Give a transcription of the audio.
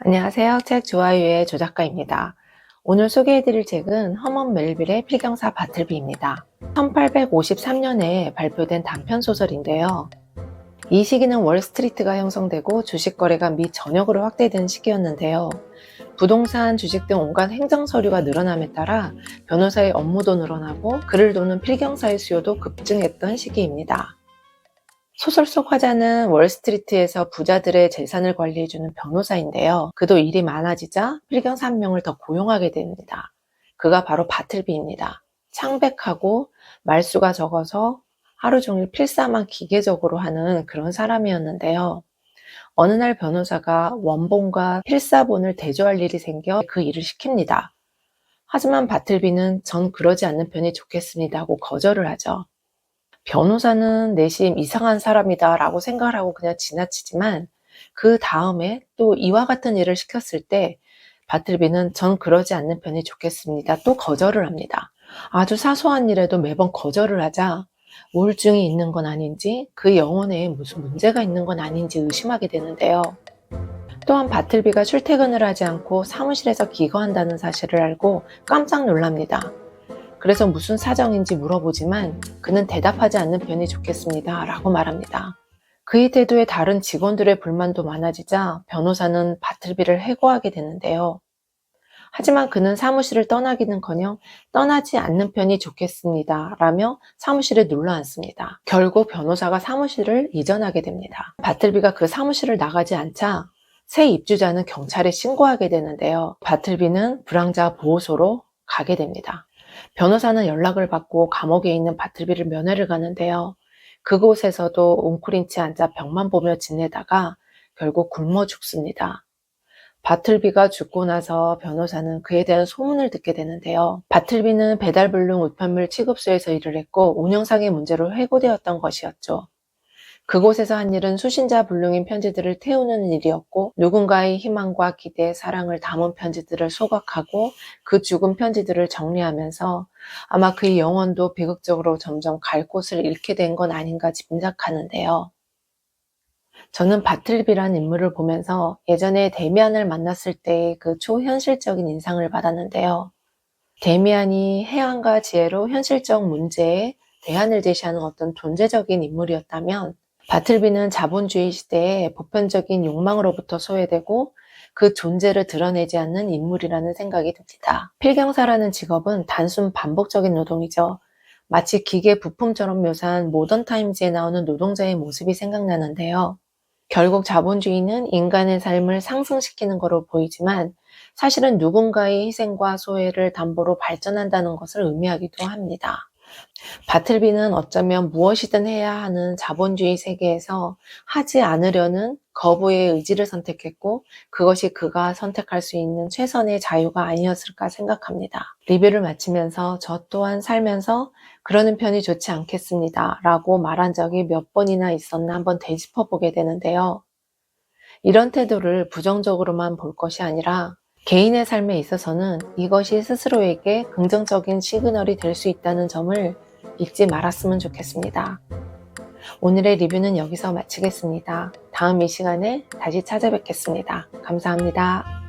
안녕하세요. 책 좋아요의 조작가입니다. 오늘 소개해드릴 책은 허먼 멜빌의 필경사 바틀비입니다. 1853년에 발표된 단편소설인데요. 이 시기는 월스트리트가 형성되고 주식 거래가 미 전역으로 확대된 시기였는데요. 부동산, 주식 등 온갖 행정 서류가 늘어남에 따라 변호사의 업무도 늘어나고 글을 도는 필경사의 수요도 급증했던 시기입니다. 소설 속 화자는 월스트리트에서 부자들의 재산을 관리해주는 변호사인데요. 그도 일이 많아지자 필경사 한 명을 더 고용하게 됩니다. 그가 바로 바틀비입니다. 창백하고 말수가 적어서 하루 종일 필사만 기계적으로 하는 그런 사람이었는데요. 어느 날 변호사가 원본과 필사본을 대조할 일이 생겨 그 일을 시킵니다. 하지만 바틀비는 전 그러지 않는 편이 좋겠습니다 하고 거절을 하죠. 변호사는 내심 이상한 사람이다 라고 생각을 하고 그냥 지나치지만 그 다음에 또 이와 같은 일을 시켰을 때 바틀비는 전 그러지 않는 편이 좋겠습니다. 또 거절을 합니다. 아주 사소한 일에도 매번 거절을 하자 우울증이 있는 건 아닌지 그 영혼에 무슨 문제가 있는 건 아닌지 의심하게 되는데요. 또한 바틀비가 출퇴근을 하지 않고 사무실에서 기거한다는 사실을 알고 깜짝 놀랍니다. 그래서 무슨 사정인지 물어보지만 그는 대답하지 않는 편이 좋겠습니다 라고 말합니다. 그의 태도에 다른 직원들의 불만도 많아지자 변호사는 바틀비를 해고하게 되는데요. 하지만 그는 사무실을 떠나기는커녕 떠나지 않는 편이 좋겠습니다 라며 사무실에 눌러앉습니다. 결국 변호사가 사무실을 이전하게 됩니다. 바틀비가 그 사무실을 나가지 않자 새 입주자는 경찰에 신고하게 되는데요. 바틀비는 불황자 보호소로 가게 됩니다. 변호사는 연락을 받고 감옥에 있는 바틀비를 면회를 가는데요. 그곳에서도 웅크린치 앉아 벽만 보며 지내다가 결국 굶어 죽습니다. 바틀비가 죽고 나서 변호사는 그에 대한 소문을 듣게 되는데요. 바틀비는 배달불능 우편물 취급소에서 일을 했고 운영상의 문제로 해고되었던 것이었죠. 그곳에서 한 일은 수신자 불능인 편지들을 태우는 일이었고 누군가의 희망과 기대, 사랑을 담은 편지들을 소각하고 그 죽은 편지들을 정리하면서 아마 그의 영혼도 비극적으로 점점 갈 곳을 잃게 된 건 아닌가 짐작하는데요. 저는 바틀비란 인물을 보면서 예전에 데미안을 만났을 때의 그 초현실적인 인상을 받았는데요. 데미안이 해안과 지혜로 현실적 문제에 대안을 제시하는 어떤 존재적인 인물이었다면 바틀비는 자본주의 시대의 보편적인 욕망으로부터 소외되고 그 존재를 드러내지 않는 인물이라는 생각이 듭니다. 필경사라는 직업은 단순 반복적인 노동이죠. 마치 기계 부품처럼 묘사한 모던타임즈에 나오는 노동자의 모습이 생각나는데요. 결국 자본주의는 인간의 삶을 상승시키는 거로 보이지만 사실은 누군가의 희생과 소외를 담보로 발전한다는 것을 의미하기도 합니다. 바틀비는 어쩌면 무엇이든 해야 하는 자본주의 세계에서 하지 않으려는 거부의 의지를 선택했고 그것이 그가 선택할 수 있는 최선의 자유가 아니었을까 생각합니다. 리뷰를 마치면서 저 또한 살면서 그러는 편이 좋지 않겠습니다 라고 말한 적이 몇 번이나 있었나 한번 되짚어 보게 되는데요. 이런 태도를 부정적으로만 볼 것이 아니라 개인의 삶에 있어서는 이것이 스스로에게 긍정적인 시그널이 될 수 있다는 점을 잊지 말았으면 좋겠습니다. 오늘의 리뷰는 여기서 마치겠습니다. 다음 이 시간에 다시 찾아뵙겠습니다. 감사합니다.